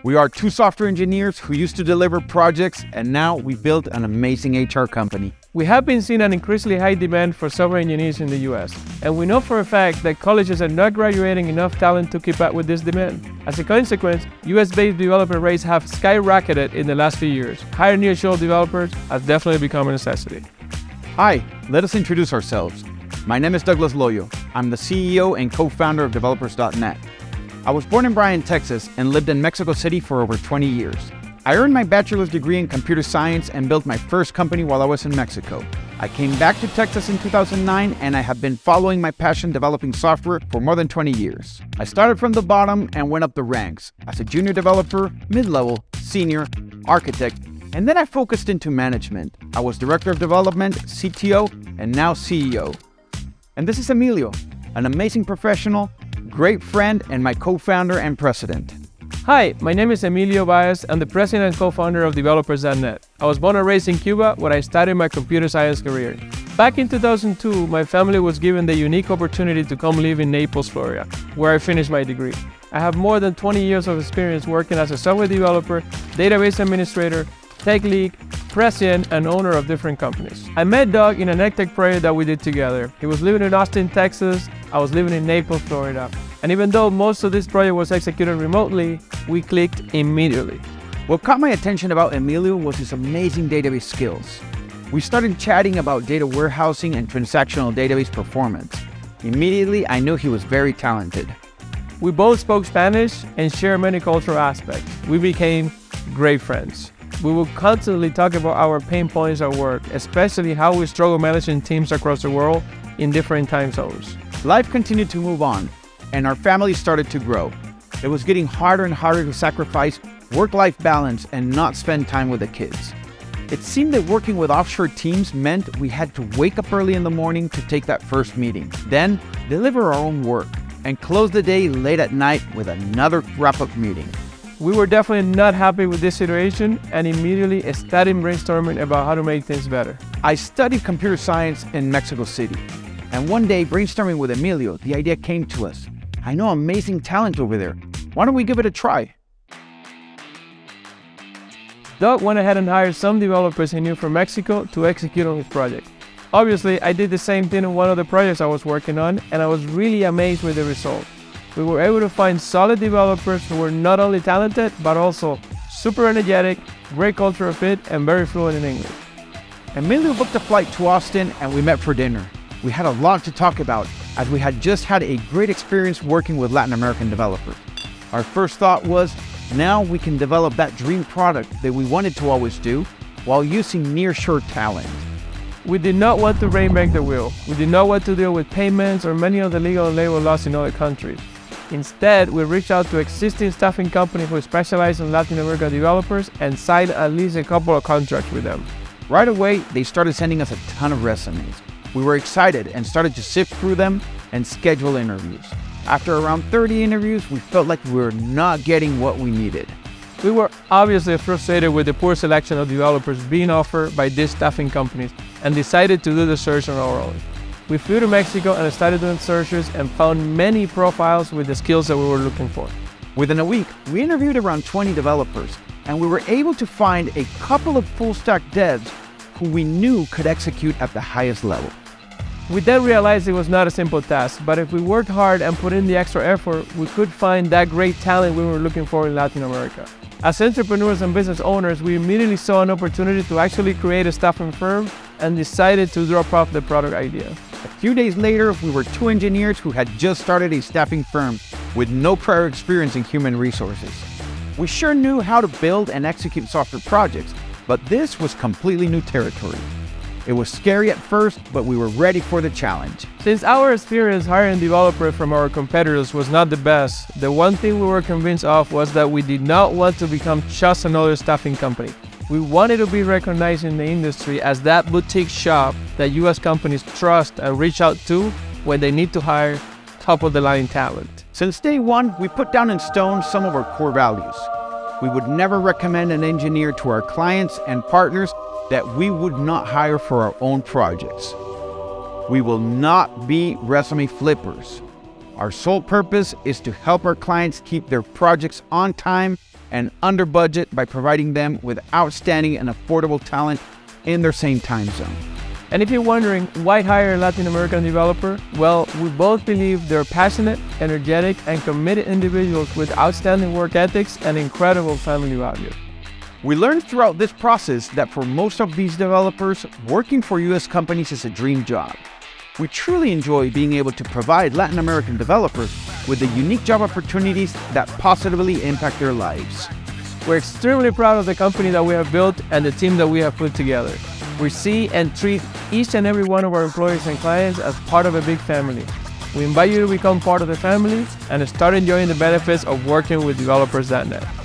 We are two software engineers who used to deliver projects, and now we built an amazing HR company. We have been seeing an increasingly high demand for software engineers in the US, and we know for a fact that colleges are not graduating enough talent to keep up with this demand. As a consequence, US-based developer rates have skyrocketed in the last few years. Hiring nearshore developers has definitely become a necessity. Hi, let us introduce ourselves. My name is Douglas Loyo. I'm the CEO and co-founder of DevelopersNet. I was born in Bryan, Texas, and lived in Mexico City for over 20 years. I earned my bachelor's degree in computer science and built my first company while I was in Mexico. I came back to Texas in 2009, and I have been following my passion developing software for more than 20 years. I started from the bottom and went up the ranks as a junior developer, mid-level, senior, architect, and then I focused into management. I was director of development, CTO, and now CEO. And this is Emilio, an amazing professional, great friend, and my co-founder and president. Hi, my name is Emilio Baez. I'm the president and co-founder of DevelopersNet. I was born and raised in Cuba, where I started my computer science career. Back in 2002, my family was given the unique opportunity to come live in Naples, Florida, where I finished my degree. I have more than 20 years of experience working as a software developer, database administrator, tech lead, president, and owner of different companies. I met Doug in an EdTech project that we did together. He was living in Austin, Texas. I was living in Naples, Florida. And even though most of this project was executed remotely, we clicked immediately. What caught my attention about Emilio was his amazing database skills. We started chatting about data warehousing and transactional database performance. Immediately, I knew he was very talented. We both spoke Spanish and shared many cultural aspects. We became great friends. We will constantly talk about our pain points at work, especially how we struggle managing teams across the world in different time zones. Life continued to move on, and our family started to grow. It was getting harder and harder to sacrifice work-life balance and not spend time with the kids. It seemed that working with offshore teams meant we had to wake up early in the morning to take that first meeting, then deliver our own work, and close the day late at night with another wrap-up meeting. We were definitely not happy with this situation and immediately started brainstorming about how to make things better. I studied computer science in Mexico City, and one day brainstorming with Emilio, the idea came to us. I know amazing talent over there. Why don't we give it a try? Doug went ahead and hired some developers he knew from Mexico to execute on his project. Obviously, I did the same thing on one of the projects I was working on, and I was really amazed with the result. We were able to find solid developers who were not only talented, but also super energetic, great cultural fit, and very fluent in English. Emilio booked a flight to Austin, and we met for dinner. We had a lot to talk about, as we had just had a great experience working with Latin American developers. Our first thought was, now we can develop that dream product that we wanted to always do, while using nearshore talent. We did not want to reinvent the wheel. We did not want to deal with payments or many of the legal and labor laws in other countries. Instead, we reached out to existing staffing companies who specialize in Latin American developers and signed at least a couple of contracts with them. Right away, they started sending us a ton of resumes. We were excited and started to sift through them and schedule interviews. After around 30 interviews, we felt like we were not getting what we needed. We were obviously frustrated with the poor selection of developers being offered by these staffing companies and decided to do the search on our own. We flew to Mexico and started doing searches and found many profiles with the skills that we were looking for. Within a week, we interviewed around 20 developers, and we were able to find a couple of full-stack devs who we knew could execute at the highest level. We then realized it was not a simple task, but if we worked hard and put in the extra effort, we could find that great talent we were looking for in Latin America. As entrepreneurs and business owners, we immediately saw an opportunity to actually create a staffing firm and decided to drop off the product idea. A few days later, we were two engineers who had just started a staffing firm with no prior experience in human resources. We sure knew how to build and execute software projects, but this was completely new territory. It was scary at first, but we were ready for the challenge. Since our experience hiring developers from our competitors was not the best, the one thing we were convinced of was that we did not want to become just another staffing company. We wanted to be recognized in the industry as that boutique shop that US companies trust and reach out to when they need to hire top-of-the-line talent. Since day one, we put down in stone some of our core values. We would never recommend an engineer to our clients and partners that we would not hire for our own projects. We will not be resume flippers. Our sole purpose is to help our clients keep their projects on time and under budget by providing them with outstanding and affordable talent in their same time zone. And if you're wondering why hire a Latin American developer, well, we both believe they're passionate, energetic, and committed individuals with outstanding work ethics and incredible family values. We learned throughout this process that for most of these developers, working for U.S. companies is a dream job. We truly enjoy being able to provide Latin American developers with the unique job opportunities that positively impact their lives. We're extremely proud of the company that we have built and the team that we have put together. We see and treat each and every one of our employees and clients as part of a big family. We invite you to become part of the family and start enjoying the benefits of working with DevelopersNet.